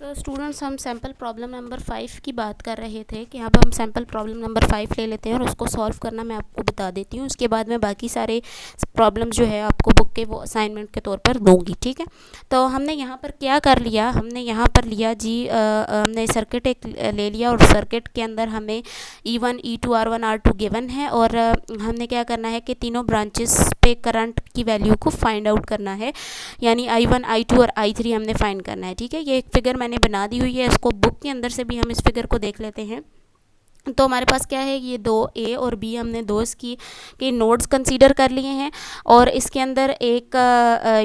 तो स्टूडेंट्स हम sample problem number 5 की बात कर रहे थे कि अब हम सैम्पल प्रॉब्लम नंबर 5 ले लेते हैं और उसको सॉल्व करना मैं आपको बता देती हूँ। उसके बाद मैं बाकी सारे प्रॉब्लम जो है आपको बुक के वो असाइनमेंट के तौर पर दूंगी, ठीक है। तो हमने यहाँ पर क्या कर लिया, हमने यहाँ पर लिया जी हमने सर्किट एक ले लिया और सर्किट के अंदर हमें E1 E2 R1 R2 given है और हमने क्या करना है कि तीनों ब्रांचेस पे करंट की वैल्यू को फाइंड आउट करना है, यानी I1 I2 और I3 हमने फाइंड करना है, ठीक है। ये एक फिगर मैंने बना दी हुई है, इसको बुक के अंदर से भी हम इस फिगर को देख लेते हैं। तो हमारे पास क्या है, ये दो ए और बी हमने दो इसकी के नोड्स कंसीडर कर लिए हैं और इसके अंदर एक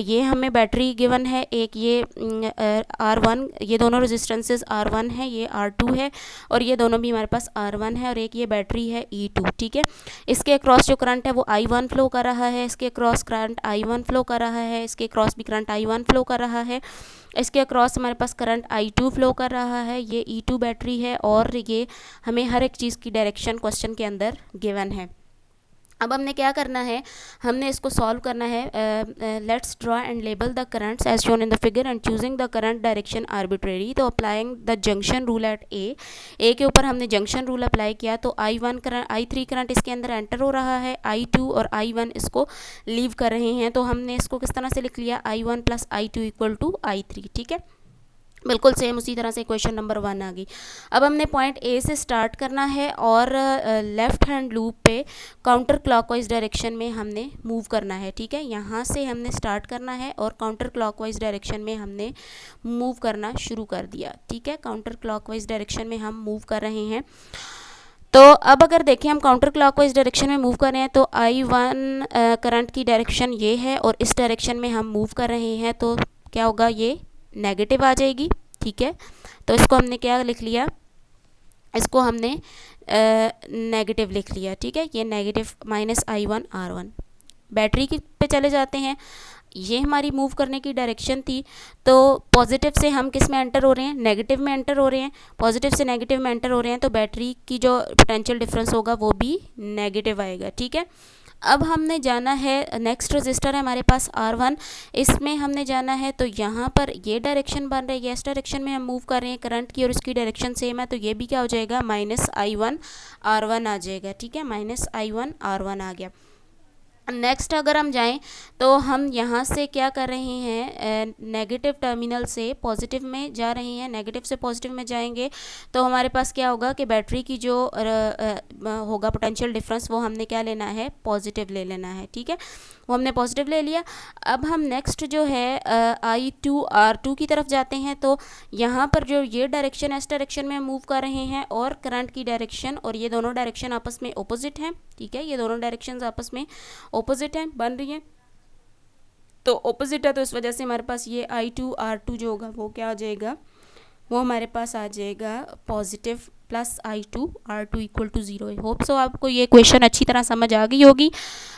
ये हमें बैटरी गिवन है, एक ये R1, ये दोनों रेजिस्टेंसेस R1 है, ये R2 है और ये दोनों भी हमारे पास R1 है और एक ये बैटरी है E2, ठीक है। इसके अक्रॉस जो करंट है वो I1 फ्लो कर रहा है, इसके अक्रॉस करंट I1 फ्लो कर रहा है, इसके अक्रॉस भी करंट I1 फ्लो कर रहा है, इसके अक्रॉस हमारे पास करंट I2 फ्लो कर रहा है, ये E2 बैटरी है और ये हमें हर एक चीज़ की डायरेक्शन क्वेश्चन के अंदर गिवन है। अब हमने क्या करना है, हमने इसको सॉल्व करना है। Let's draw and label the currents as shown in the figure and choosing the current direction arbitrary. तो applying the junction rule at A के ऊपर हमने जंक्शन रूल अप्लाई किया तो I1 करंट I3 करंट इसके अंदर एंटर हो रहा है, I2 और I1 इसको लीव कर रहे हैं। तो हमने इसको किस तरह से लिख लिया, I1 plus I2 equal to I3, ठीक है। बिल्कुल सेम उसी तरह से क्वेश्चन नंबर 1 आ गई। अब हमने पॉइंट ए से स्टार्ट करना है और लेफ़्ट हैंड लूप पे काउंटर क्लॉकवाइज डायरेक्शन में हमने मूव करना है, ठीक है। यहाँ से हमने स्टार्ट करना है और काउंटर क्लॉकवाइज डायरेक्शन में हमने मूव करना शुरू कर दिया, ठीक है। काउंटर क्लॉकवाइज डायरेक्शन में हम मूव कर रहे हैं। तो अब अगर देखें हम काउंटर क्लॉकवाइज डायरेक्शन में मूव कर रहे हैं तो I1 करंट की डायरेक्शन ये है और इस डायरेक्शन में हम मूव कर रहे हैं, तो क्या होगा, ये नेगेटिव आ जाएगी, ठीक है। तो इसको हमने क्या लिख लिया, इसको हमने नेगेटिव लिख लिया, ठीक है। ये negative minus I1 R1। Battery की पे चले जाते हैं, ये हमारी मूव करने की डायरेक्शन थी, तो पॉजिटिव से हम किस में एंटर हो रहे हैं, नेगेटिव में एंटर हो रहे हैं। पॉजिटिव से नेगेटिव में एंटर हो रहे हैं तो बैटरी की जो पोटेंशियल डिफरेंस होगा वो भी नेगेटिव आएगा, ठीक है। अब हमने जाना है, नेक्स्ट रजिस्टर है हमारे पास R1, इसमें हमने जाना है तो यहाँ पर ये डायरेक्शन बन रही है, इस डायरेक्शन में हम मूव कर रहे हैं करंट की और इसकी डायरेक्शन सेम है, तो ये भी क्या हो जाएगा, माइनस I1 R1 आ जाएगा, ठीक है। माइनस I1 R1 आ गया। नेक्स्ट अगर हम जाएं तो हम यहाँ से क्या कर रहे हैं, नेगेटिव टर्मिनल से पॉजिटिव में जा रहे हैं, नेगेटिव से पॉजिटिव में जाएंगे तो हमारे पास क्या होगा कि बैटरी की जो होगा पोटेंशियल डिफरेंस वो हमने क्या लेना है, पॉजिटिव ले लेना है, ठीक है। वो हमने पॉजिटिव ले लिया। अब हम नेक्स्ट जो है I2 R2 की तरफ जाते हैं, तो यहाँ पर जो ये डायरेक्शन है इस डायरेक्शन में मूव कर रहे हैं और करंट की डायरेक्शन और ये दोनों डायरेक्शन आपस में ऑपोजिट हैं, ठीक है। ये दोनों डायरेक्शंस आपस में ऑपोजिट हैं, बन रही हैं, तो ऑपोजिट है तो इस वजह से हमारे पास ये I2 R2 जो होगा वो क्या आ जाएगा, वो हमारे पास आ जाएगा positive plus I2 R2 equal to 0। Hope so आपको ये क्वेश्चन अच्छी तरह समझ आ गई होगी।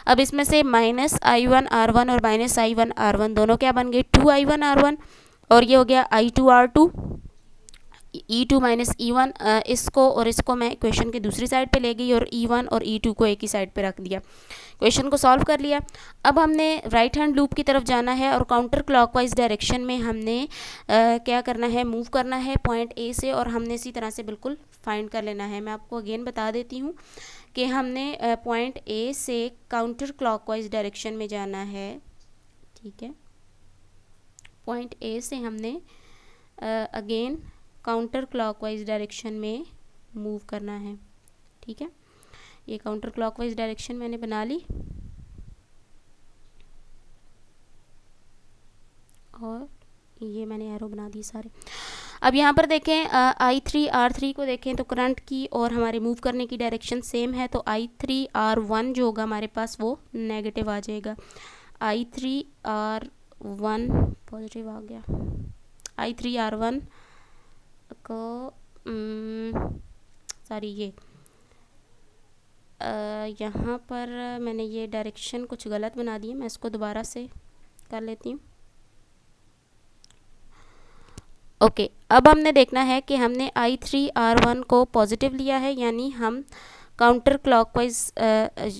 अब इसमें से माइनस I1 R1 और माइनस I1 R1 दोनों क्या बन गए, 2I1 R1 और ये हो गया I2 R2, E2 minus E1। इसको और इसको मैं क्वेश्चन के दूसरी साइड पे ले गई और E1 और E2 को एक ही साइड पे रख दिया, क्वेश्चन को सॉल्व कर लिया। अब हमने राइट हैंड लूप की तरफ जाना है और काउंटर क्लॉकवाइज डायरेक्शन में हमने क्या करना है, मूव करना है पॉइंट ए से और हमने इसी तरह से बिल्कुल फाइंड कर लेना है। मैं आपको अगेन बता देती हूँ कि हमने पॉइंट ए से काउंटर क्लॉकवाइज डायरेक्शन में जाना है, ठीक है। पॉइंट ए से हमने अगेन काउंटर क्लॉकवाइज डायरेक्शन में मूव करना है, ठीक है। ये काउंटर क्लॉकवाइज डायरेक्शन मैंने बना ली और ये मैंने एरो बना दी सारे। अब यहाँ पर देखें I3 R3 को देखें तो करंट की और हमारे मूव करने की डायरेक्शन सेम है, तो I3 R1 जो होगा हमारे पास वो नेगेटिव आ जाएगा। I3 R1 पॉजिटिव आ गया, I3 R1 को सॉरी ये यहाँ पर मैंने ये डायरेक्शन कुछ गलत बना दी है, मैं इसको दोबारा से कर लेती हूँ। ओके, अब हमने देखना है कि हमने I3 R1 को पॉजिटिव लिया है, यानी हम काउंटर क्लॉकवाइज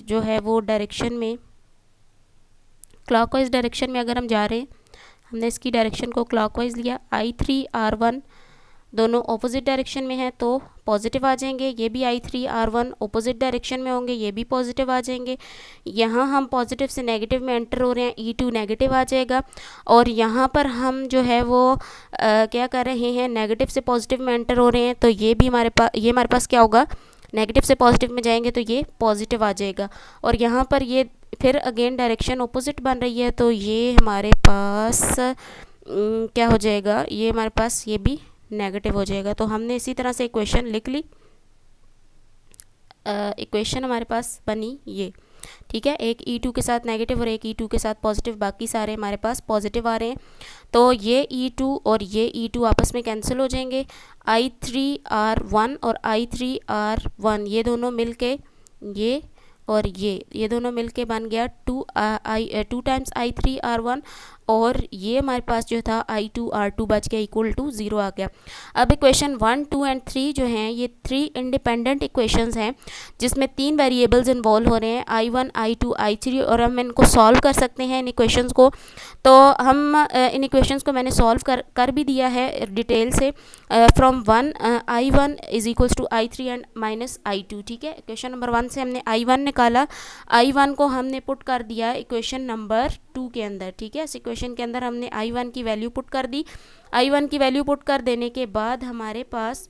जो है वो डायरेक्शन में, क्लॉकवाइज डायरेक्शन में अगर हम जा रहे हैं, हमने इसकी डायरेक्शन को क्लॉकवाइज लिया। I3 R1 दोनों ऑपोजिट डायरेक्शन में है तो पॉजिटिव आ जाएंगे। ये भी I3 R1 ऑपोजिट डायरेक्शन में होंगे, ये भी पॉजिटिव आ जाएंगे। यहाँ हम पॉजिटिव से नेगेटिव में एंटर हो रहे हैं, E2 नेगेटिव आ जाएगा। और यहाँ पर हम जो है वो क्या कर रहे हैं, नेगेटिव से पॉजिटिव में एंटर हो रहे हैं, तो ये भी हमारे पास क्या होगा, नेगेटिव से पॉजिटिव में जाएंगे तो ये पॉजिटिव आ जाएगा। और यहाँ पर ये फिर अगेन डायरेक्शन ऑपोजिट बन रही है, तो ये हमारे पास क्या हो जाएगा, ये हमारे पास ये भी नेगेटिव हो जाएगा। तो हमने इसी तरह से इक्वेशन लिख ली। इक्वेशन हमारे पास बनी ये, ठीक है। एक E2 के साथ नेगेटिव और एक E2 के साथ पॉजिटिव, बाकी सारे हमारे पास पॉजिटिव आ रहे हैं। तो ये E2 और ये E2 आपस में कैंसिल हो जाएंगे। I3R1 और I3R1 ये दोनों मिलके ये और ये दोनों मिलके बन गया 2 टाइम्स I3R1, और ये हमारे पास जो था I2R2 बच गया इक्वल टू 0 आ गया। अब इक्वेशन 1, 2 एंड 3 जो हैं ये 3 इंडिपेंडेंट इक्वेशंस हैं जिसमें 3 वेरिएबल्स इन्वॉल्व हो रहे हैं, I1, I2, I3, और हम इनको सॉल्व कर सकते हैं इन इक्वेशंस को। तो हम इन इक्वेशंस को मैंने सॉल्व कर भी दिया है डिटेल से। From 1 I1 is equals to I3 and minus I2, ठीक है। इक्वेशन नंबर 1 से हमने I1 निकाला, I1 को हमने पुट कर दिया इक्वेशन नंबर 2 के अंदर, ठीक है। इस इक्वेशन के अंदर हमने I1 की वैल्यू पुट कर दी। I1 की वैल्यू पुट कर देने के बाद हमारे पास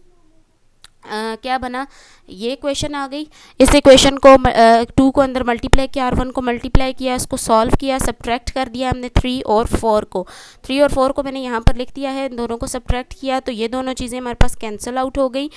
क्या बना, ये इक्वेशन आ गई। इस इक्वेशन को 2 को अंदर मल्टीप्लाई किया, R1 को मल्टीप्लाई किया, इसको सॉल्व किया, सब्ट्रैक्ट कर दिया हमने 3 और 4 को। 3 और 4 को मैंने यहाँ पर लिख दिया है, इन दोनों को सब्ट्रैक्ट किया तो ये दोनों चीज़ें हमारे पास कैंसिल आउट हो गई।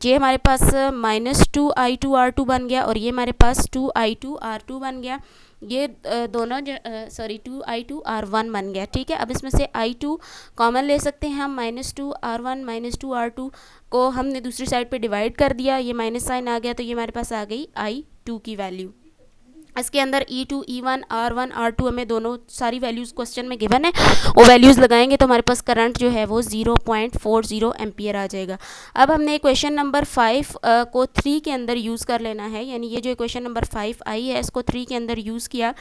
ये हमारे पास -2 I2R2 बन गया और ये हमारे पास 2 I2R2 बन गया। ये दोनों 2 I2R1 बन गया, ठीक है। अब इसमें से I2 कॉमन ले सकते हैं हम, -2 R1 -2 R2 को हमने दूसरी साइड पे डिवाइड कर दिया, ये माइनस साइन आ गया, तो ये हमारे पास आ गई I2 की वैल्यू। इसके अंदर E2, E1, R1, R2 हमें दोनों सारी वैल्यूज़ क्वेश्चन में गिवन है, वो वैल्यूज़ लगाएंगे तो हमारे पास करंट जो है वो 0.40 एम्पियर आ जाएगा। अब हमने क्वेश्चन नंबर 5 को 3 के अंदर यूज़ कर लेना है, यानी ये जो क्वेश्चन नंबर 5 आई है इसको 3 के अंदर यूज़ किया।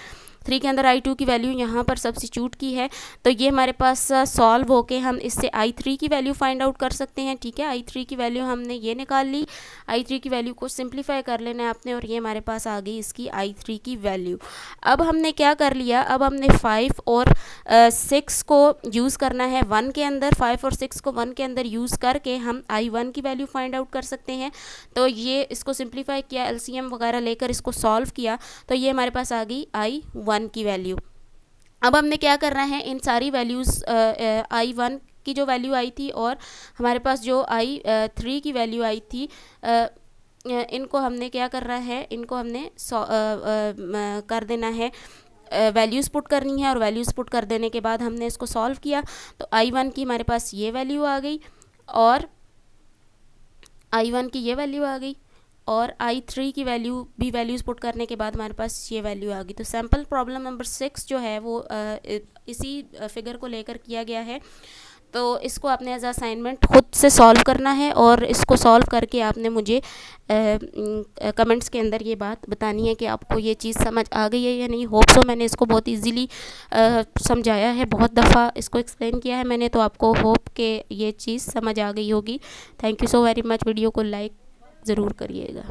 3 के अंदर I2 की वैल्यू यहाँ पर सब्स्टिट्यूट की है, तो ये हमारे पास सॉल्व होके हम इससे I3 की वैल्यू फाइंड आउट कर सकते हैं, ठीक है। I3 की वैल्यू हमने ये निकाल ली, I3 की वैल्यू को सिंप्लीफाई कर लेना है आपने, और ये हमारे पास आ गई इसकी I3 की वैल्यू। अब हमने क्या कर लिया, अब हमने 5 और 6 को यूज़ करना है 1 के अंदर। 5 और 6 को 1 के अंदर यूज़ करके हम I1 की वैल्यू फाइंड आउट कर सकते हैं। तो ये इसको सिंप्लीफाई किया, LCM वगैरह लेकर इसको सॉल्व किया, तो ये हमारे पास आ गई I1 की वैल्यू। अब हमने क्या करना है, इन सारी वैल्यूज़ I1 की जो वैल्यू आई थी और हमारे पास जो I3 की वैल्यू आई थी, इनको हमने क्या करना है, इनको हमने कर देना है, वैल्यूज़ पुट करनी है, और वैल्यूज़ पुट कर देने के बाद हमने इसको सॉल्व किया तो I1 की हमारे पास ये वैल्यू आ गई और I1 की ये वैल्यू आ गई, और I3 की वैल्यू भी वैल्यूज़ पुट करने के बाद हमारे पास ये वैल्यू आ गई। तो सैम्पल प्रॉब्लम नंबर 6 जो है वो इसी फिगर को लेकर किया गया है। तो इसको आपने एज असाइनमेंट खुद से सॉल्व करना है, और इसको सॉल्व करके आपने मुझे कमेंट्स के अंदर ये बात बतानी है कि आपको ये चीज़ समझ आ गई है या नहीं। होप सो मैंने इसको बहुत इजीली समझाया है, बहुत दफ़ा इसको एक्सप्लेन किया है मैंने, तो आपको होप के ये चीज़ समझ आ गई होगी। Thank you so very much. Video को लाइक ज़रूर करिएगा।